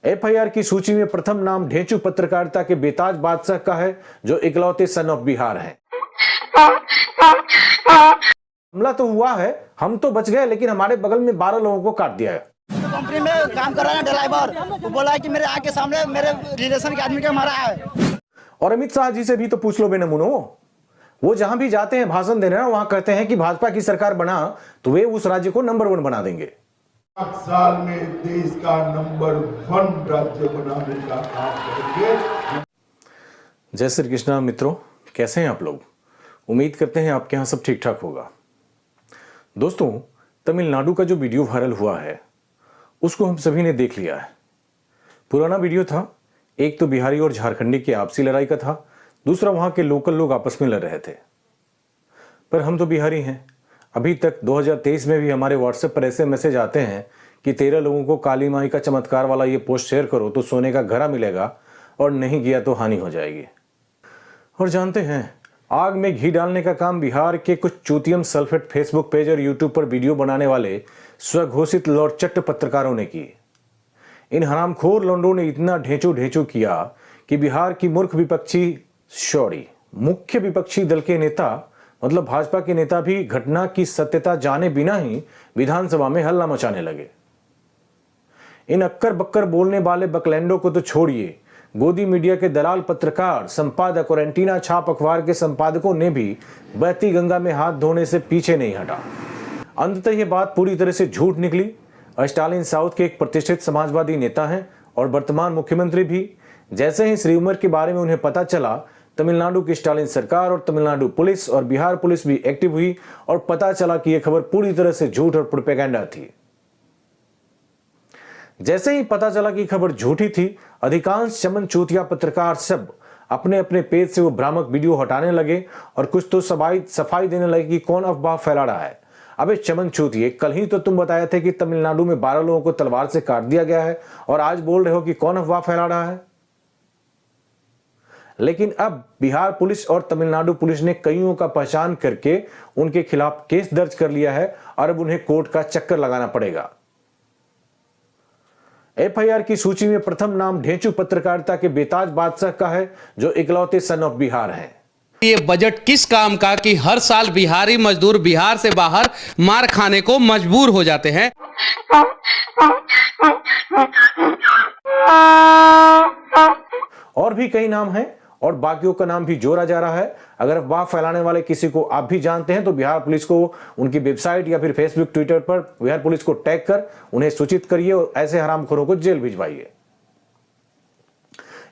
FIR की सूची में प्रथम नाम ढेंचू पत्रकारिता के बेताज बादशाह का है, जो इकलौते सन ऑफ बिहार हैं। हमला तो हुआ है, हम तो बच गए, लेकिन हमारे बगल में 12 लोगों को काट दिया है। कंपनी में काम कर रहा है ड्राइवर, वो बोला है कि मेरे आके सामने मेरे रिलेशन के आदमी को मारा है। और अमित शाह जी से भी तो पूछ लो बेनमूनो, वो जहां भी जाते हैं भाषण देने ना, वहां कहते हैं कि भाजपा की सरकार बना तो वे उस राज्य को नंबर 1 बना देंगे। 5 साल में देश का नंबर 1 राज्य बनाने का काम करेंगे। जय श्री कृष्णा मित्रों, कैसे हैं आप लोग? उम्मीद करते हैं आपके यहाँ सब ठीक ठाक होगा। दोस्तों, तमिलनाडु का जो वीडियो वायरल हुआ है उसको हम सभी ने देख लिया है। पुराना वीडियो था, एक तो बिहारी और झारखंडी की आपसी लड़ाई का था, दूसरा वहां के लोकल लोग आपस में लड़ रहे थे। पर हम तो बिहारी हैं। अभी तक 2023 में भी हमारे व्हाट्सएप पर ऐसे मैसेज आते हैं कि 13 लोगों को काली माई का चमत्कार वाला ये पोस्ट शेयर करो तो सोने का घड़ा मिलेगा, और नहीं किया तो हानि हो जाएगी। और जानते हैं, आग में घी डालने का काम बिहार के कुछ चूतियम सल्फेट फेसबुक पेज और यूट्यूब पर वीडियो बनाने वाले स्वघोषित लौटचट्ट पत्रकारों ने की। इन हरामखोर लौंडों ने इतना ढेंचू किया कि बिहार की मूर्ख मुख्य विपक्षी दल के नेता, मतलब भाजपा के नेता भी घटना की सत्यता जाने बिना ही विधानसभा में हल्ला मचाने लगे। इन अक्कर बक्कर बोलने वाले बकलैंडों को तो छोड़िए, गोदी मीडिया के दलाल पत्रकार, संपादक और एंटीना छाप अखबार के संपादकों ने भी बहती गंगा में हाथ धोने से पीछे नहीं हटा। अंततः यह बात पूरी तरह से झूठ निकली। स्टालिन साउथ के एक प्रतिष्ठित समाजवादी नेता हैं और वर्तमान मुख्यमंत्री भी। जैसे ही श्री उमर के बारे में उन्हें पता चला, तमिलनाडु की स्टालिन सरकार और तमिलनाडु पुलिस और बिहार पुलिस भी एक्टिव हुई और पता चला कि यह खबर पूरी तरह से झूठ और प्रोपेगेंडा थी। जैसे ही पता चला कि खबर झूठी थी, अधिकांश चमन चूतिया पत्रकार सब अपने अपने पेज से वो भ्रामक वीडियो हटाने लगे और कुछ तो सफाई देने लगे कि कौन अफवाह फैला रहा है। अबे चमन चूतिए, कल ही तो तुम बताए थे कि तमिलनाडु में 12 लोगों को तलवार से काट दिया गया है, और आज बोल रहे हो कि कौन अफवाह फैला रहा है। लेकिन अब बिहार पुलिस और तमिलनाडु पुलिस ने कईयों का पहचान करके उनके खिलाफ केस दर्ज कर लिया है और अब उन्हें कोर्ट का चक्कर लगाना पड़ेगा। एफआईआर की सूची में प्रथम नाम ढेंचू पत्रकारिता के बेताज बादशाह का है, जो इकलौते सन ऑफ बिहार हैं। ये बजट किस काम का कि हर साल बिहारी मजदूर बिहार से बाहर मार खाने को मजबूर हो जाते हैं। और भी कई नाम हैं और बाकियों का नाम भी जोड़ा जा रहा है। अगर अफवाह फैलाने वाले किसी को आप भी जानते हैं तो बिहार पुलिस को उनकी वेबसाइट या फिर फेसबुक ट्विटर पर बिहार पुलिस को टैग कर उन्हें सूचित करिए और ऐसे हरामखोरों को जेल भिजवाइए।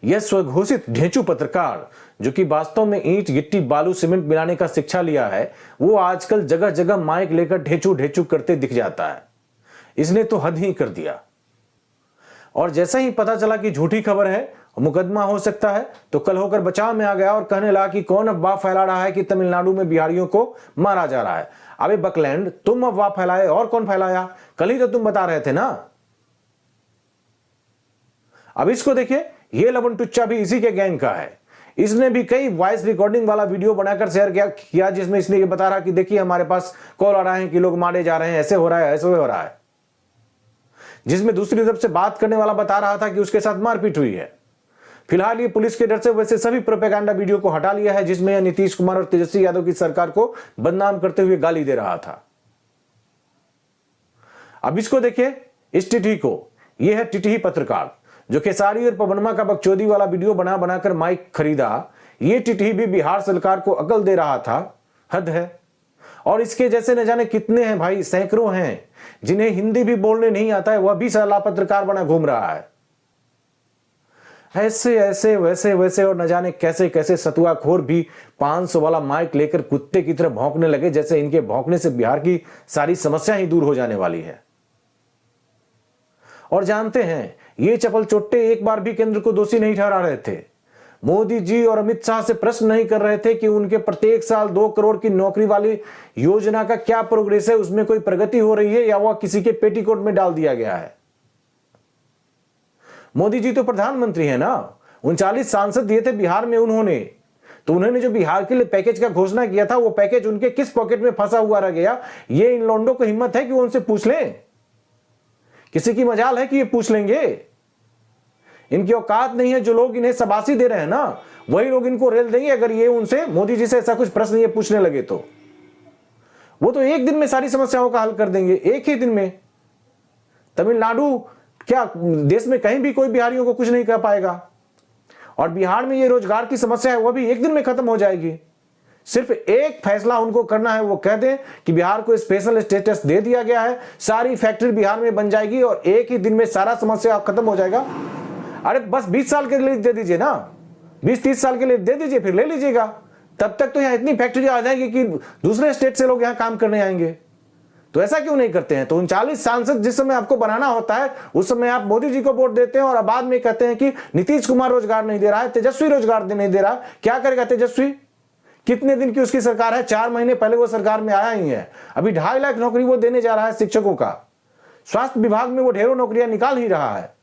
यह स्वघोषित ढेंचू पत्रकार, जो कि वास्तव में ईंट गिट्टी बालू सीमेंट मिलाने का शिक्षा लिया है, वो आजकल जगह जगह माइक लेकर ढेंचू करते दिख जाता है। इसने तो हद ही कर दिया। और जैसे ही पता चला कि झूठी खबर है, मुकदमा हो सकता है, तो कल होकर बचाव में आ गया और कहने लगा कि कौन अफवाह फैला रहा है कि तमिलनाडु में बिहारियों को मारा जा रहा है। अबे बकलैंड, तुम अफवाह फैलाए और कौन फैलाया? कल ही तो तुम बता रहे थे ना। अब इसको देखिए, ये लवन टुच्चा भी इसी के गैंग का है। इसने भी कई वॉइस रिकॉर्डिंग वाला वीडियो बनाकर शेयर किया जिसमें इसने ये बता रहा कि देखिए हमारे पास कॉल आ रहा है कि लोग मारे जा रहे हैं, ऐसे हो रहा है, ऐसे हो रहा है। जिसमें दूसरी तरफ से बात करने वाला बता रहा था कि उसके साथ मारपीट हुई है। फिलहाल ये पुलिस के डर से वैसे सभी प्रोपेगेंडा वीडियो को हटा लिया है जिसमें नीतीश कुमार और तेजस्वी यादव की सरकार को बदनाम करते हुए गाली दे रहा था। अब इसको देखिए, इस टिटही को, यह है टिटही पत्रकार जो खेसारी और पवनमा का बकचोदी वाला वीडियो बनाकर माइक खरीदा। ये टिटही भी बिहार सरकार को अकल दे रहा था। हद है। और इसके जैसे न जाने कितने हैं भाई, सैकड़ों हैं जिन्हें हिंदी भी बोलने नहीं आता है, वह भी साला पत्रकार बना घूम रहा है। ऐसे वैसे और न जाने कैसे कैसे सतुआखोर भी 500 वाला माइक लेकर कुत्ते की तरह भौंकने लगे, जैसे इनके भौंकने से बिहार की सारी समस्या ही दूर हो जाने वाली है। और जानते हैं, ये चपल चोट्टे एक बार भी केंद्र को दोषी नहीं ठहरा रहे थे। मोदी जी और अमित शाह से प्रश्न नहीं कर रहे थे कि उनके प्रत्येक साल 2 करोड़ की नौकरी वाली योजना का क्या प्रोग्रेस है, उसमें कोई प्रगति हो रही है या वह किसी के पेटीकोट में डाल दिया गया है। मोदी जी तो प्रधानमंत्री है ना। 39 सांसद दिए थे बिहार में उन्होंने, तो उन्होंने जो बिहार के लिए पैकेज का घोषणा किया था, वो पैकेज उनके किस पॉकेट में फंसा हुआ रह गया? ये इन लोंडों को हिम्मत है कि वो उनसे पूछ लें? किसी की मजाल है कि ये पूछ लेंगे? इनकी औकात नहीं है। जो लोग इन्हें शाबाशी दे रहे हैं ना, वही लोग इनको रेल देंगे अगर ये उनसे मोदी जी से ऐसा कुछ प्रश्न ये पूछने लगे तो। वो तो एक दिन में सारी समस्याओं का हल कर देंगे, एक ही दिन में। तमिलनाडु क्या देश में कहीं भी कोई बिहारियों को कुछ नहीं कर पाएगा। और बिहार में ये रोजगार की समस्या है, वह भी एक दिन में खत्म हो जाएगी। सिर्फ एक फैसला उनको करना है, वो कह दें कि बिहार को स्पेशल स्टेटस दे दिया गया है, सारी फैक्ट्री बिहार में बन जाएगी और एक ही दिन में सारा समस्या खत्म हो जाएगा। अरे बस 20 साल के लिए दे दीजिए ना, 20-30 साल के लिए दे दीजिए, फिर ले लीजिएगा। तब तक तो यहाँ इतनी फैक्ट्री आ जाएगी कि दूसरे स्टेट से लोग यहाँ काम करने आएंगे। तो ऐसा क्यों नहीं करते हैं? तो 39 सांसद जिस समय आपको बनाना होता है, उस समय आप मोदी जी को वोट देते हैं और बाद में कहते हैं कि नीतीश कुमार रोजगार नहीं दे रहा है, तेजस्वी रोजगार नहीं दे रहा। क्या करेगा तेजस्वी? कितने दिन की उसकी सरकार है? 4 महीने पहले वो सरकार में आया ही है। अभी 2.5 लाख नौकरी वो देने जा रहा है शिक्षकों का। स्वास्थ्य विभाग में वो ढेरों नौकरियां निकाल ही रहा है।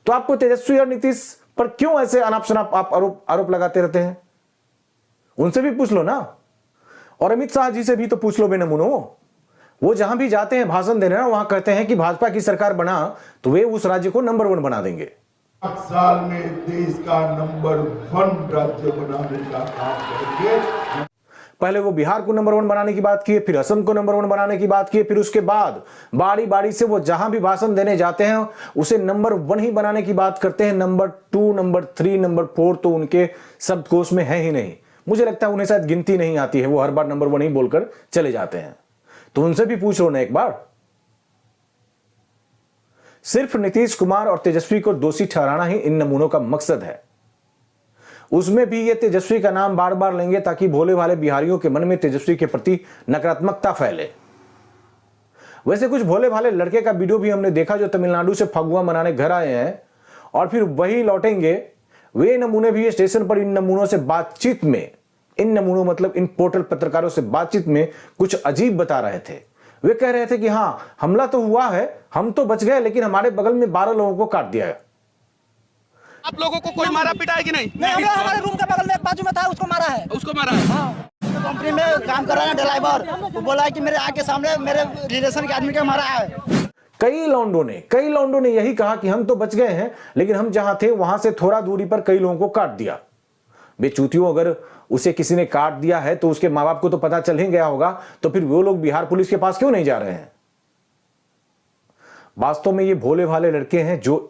तो आपको तेजस्वी और नीतीश पर क्यों ऐसे अनाप शनाप आप आरोप लगाते रहते हैं? उनसे भी पूछ लो ना, और अमित शाह जी से भी तो पूछ लो बेनमूनो। वो जहां भी जाते हैं भाषण देने ना, वहां कहते हैं कि भाजपा की सरकार बना तो वे उस राज्य को नंबर 1 बना देंगे। 5 साल में देश का नंबर 1 राज्य बनाने का काम करेंगे। पहले वो बिहार को नंबर 1 बनाने की बात की, फिर असम को नंबर 1 बनाने की बात की, फिर उसके बाद बारी बारी से वो जहां भी भाषण देने जाते हैं उसे नंबर 1 ही बनाने की बात करते हैं। नंबर 2, नंबर 3, नंबर 4 तो उनके शब्दकोश में है ही नहीं। मुझे लगता है उन्हें शायद गिनती नहीं आती है, वो हर बार नंबर 1 ही बोलकर चले जाते हैं। तो उनसे भी पूछ लो ना एक बार। सिर्फ नीतीश कुमार और तेजस्वी को दोषी ठहराना ही इन नमूनों का मकसद है। उसमें भी ये तेजस्वी का नाम बार बार लेंगे ताकि भोले भाले बिहारियों के मन में तेजस्वी के प्रति नकारात्मकता फैले। वैसे कुछ भोले भाले लड़के का वीडियो भी हमने देखा जो तमिलनाडु से फगुआ मनाने घर आए हैं और फिर वही लौटेंगे। वे नमूने भी स्टेशन पर इन नमूनों से बातचीत में, इन नमूनों मतलब इन पोर्टल पत्रकारों से बातचीत में कुछ अजीब बता रहे थे। वे कह रहे थे कि हां हमला तो हुआ है, हम तो बच गए, लेकिन हमारे बगल में 12 लोगों को काट दिया है। आप लोगों को कोई मारा पीटा है कि नहीं? हमारे रूम के बगल में एक बाजू में था, उसको मारा है। उसको मारा है? कंपनी में काम कर रहा है ड्राइवर, वो बोला है कि मेरे आगे सामने मेरे रिलेशन के आदमी को मारा है। कई लौंडों ने यही कहा कि हम तो बच गए हैं, लेकिन हम जहां थे वहां से थोड़ा दूरी पर कई लोगों को काट दिया। बेचूतियों, अगर उसे किसी ने काट दिया है तो उसके माँ बाप को तो पता चल ही गया होगा, तो फिर वो लोग बिहार पुलिस के पास क्यों नहीं जा रहे हैं? वास्तव में ये भोले भाले लड़के हैं जो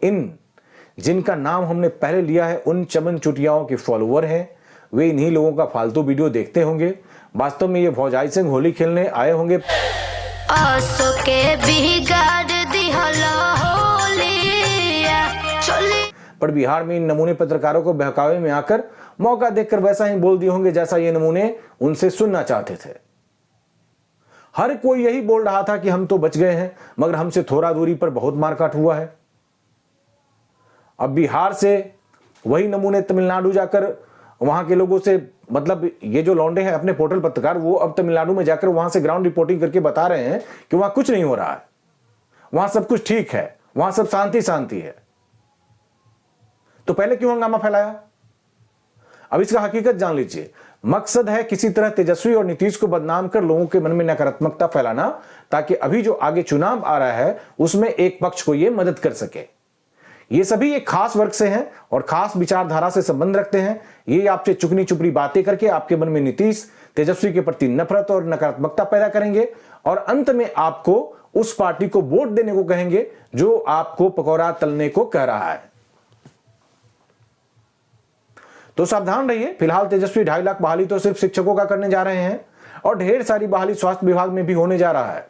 जिनका नाम हमने पहले लिया है, उन चमन चुटियाओं के फॉलोअर हैं। वे इन्हीं लोगों का फालतू वीडियो देखते होंगे। वास्तव में ये भौजाई सिंह होली खेलने आए होंगे। पर बिहार में इन नमूने पत्रकारों को बहकावे में आकर मौका देखकर वैसा ही बोल दिए होंगे जैसा ये नमूने उनसे सुनना चाहते थे। हर कोई यही बोल रहा था कि हम तो बच गए हैं, मगर हमसे थोड़ा दूरी पर बहुत मारकाट हुआ है। अब बिहार से वही नमूने तमिलनाडु जाकर वहां के लोगों से, मतलब ये जो लौंडे हैं अपने पोर्टल पत्रकार, वो अब तमिलनाडु में जाकर वहां से ग्राउंड रिपोर्टिंग करके बता रहे हैं कि वहां कुछ नहीं हो रहा है, वहां सब कुछ ठीक है, वहां सब शांति है। तो पहले क्यों हंगामा फैलाया? अब इसका हकीकत जान लीजिए। मकसद है किसी तरह तेजस्वी और नीतीश को बदनाम कर लोगों के मन में नकारात्मकता फैलाना, ताकि अभी जो आगे चुनाव आ रहा है उसमें एक पक्ष को यह मदद कर सके। ये सभी एक खास वर्ग से हैं और खास विचारधारा से संबंध रखते हैं। ये आपसे चुगनी चुपड़ी बातें करके आपके मन में नीतीश, तेजस्वी के प्रति नफरत और नकारात्मकता पैदा करेंगे और अंत में आपको उस पार्टी को वोट देने को कहेंगे जो आपको पकौड़ा तलने को कह रहा है। तो सावधान रहिए। फिलहाल तेजस्वी 2.5 लाख बहाली तो सिर्फ शिक्षकों का करने जा रहे हैं और ढेर सारी बहाली स्वास्थ्य विभाग में भी होने जा रहा है।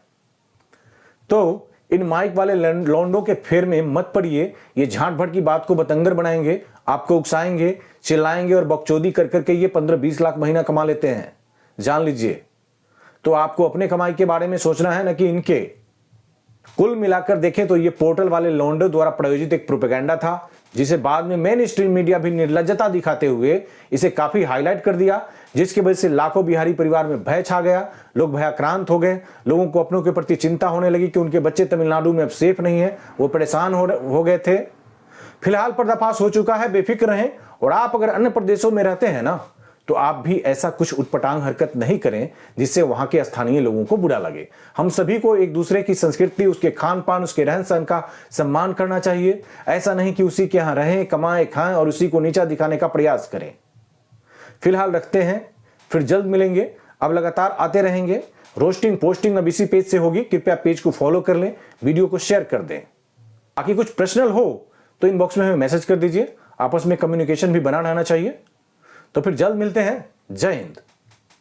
तो इन माइक वाले लौंडों के फेर में मत पड़िए। ये झांट भट की बात को बतंगर बनाएंगे, आपको उकसाएंगे, चिल्लाएंगे और बकचोदी कर करके ये 15-20 लाख महीना कमा लेते हैं, जान लीजिए। तो आपको अपने कमाई के बारे में सोचना है, न कि इनके। कुल मिलाकर देखें तो ये पोर्टल वाले लौंडों द्वारा प्रायोजित एक प्रोपेगेंडा था, जिसे बाद में मेन स्ट्रीम मीडिया भी निर्लज्जता दिखाते हुए इसे काफी हाईलाइट कर दिया, जिसकी वजह से लाखों बिहारी परिवार में भय छा गया। लोग भयाक्रांत हो गए, लोगों को अपनों के प्रति चिंता होने लगी कि उनके बच्चे तमिलनाडु में अब सेफ नहीं है। वो परेशान हो गए थे। फिलहाल पर्दाफाश हो चुका है, बेफिक्र रहें। और आप अगर अन्य प्रदेशों में रहते हैं ना, तो आप भी ऐसा कुछ उटपटांग हरकत नहीं करें जिससे वहां के स्थानीय लोगों को बुरा लगे। हम सभी को एक दूसरे की संस्कृति, उसके खान पान, उसके रहन सहन का सम्मान करना चाहिए। ऐसा नहीं कि उसी के यहां रहें, कमाएं, खाएं और उसी को नीचा दिखाने का प्रयास करें। फिलहाल रखते हैं, फिर जल्द मिलेंगे। अब लगातार आते रहेंगे। रोस्टिंग पोस्टिंग अब इसी पेज से होगी। कृपया पेज को फॉलो कर लें, वीडियो को शेयर कर दें। बाकी कुछ पर्सनल हो तो इनबॉक्स में हमें मैसेज कर दीजिए। आपस में कम्युनिकेशन भी बना रहना चाहिए। तो फिर जल्द मिलते हैं। जय हिंद।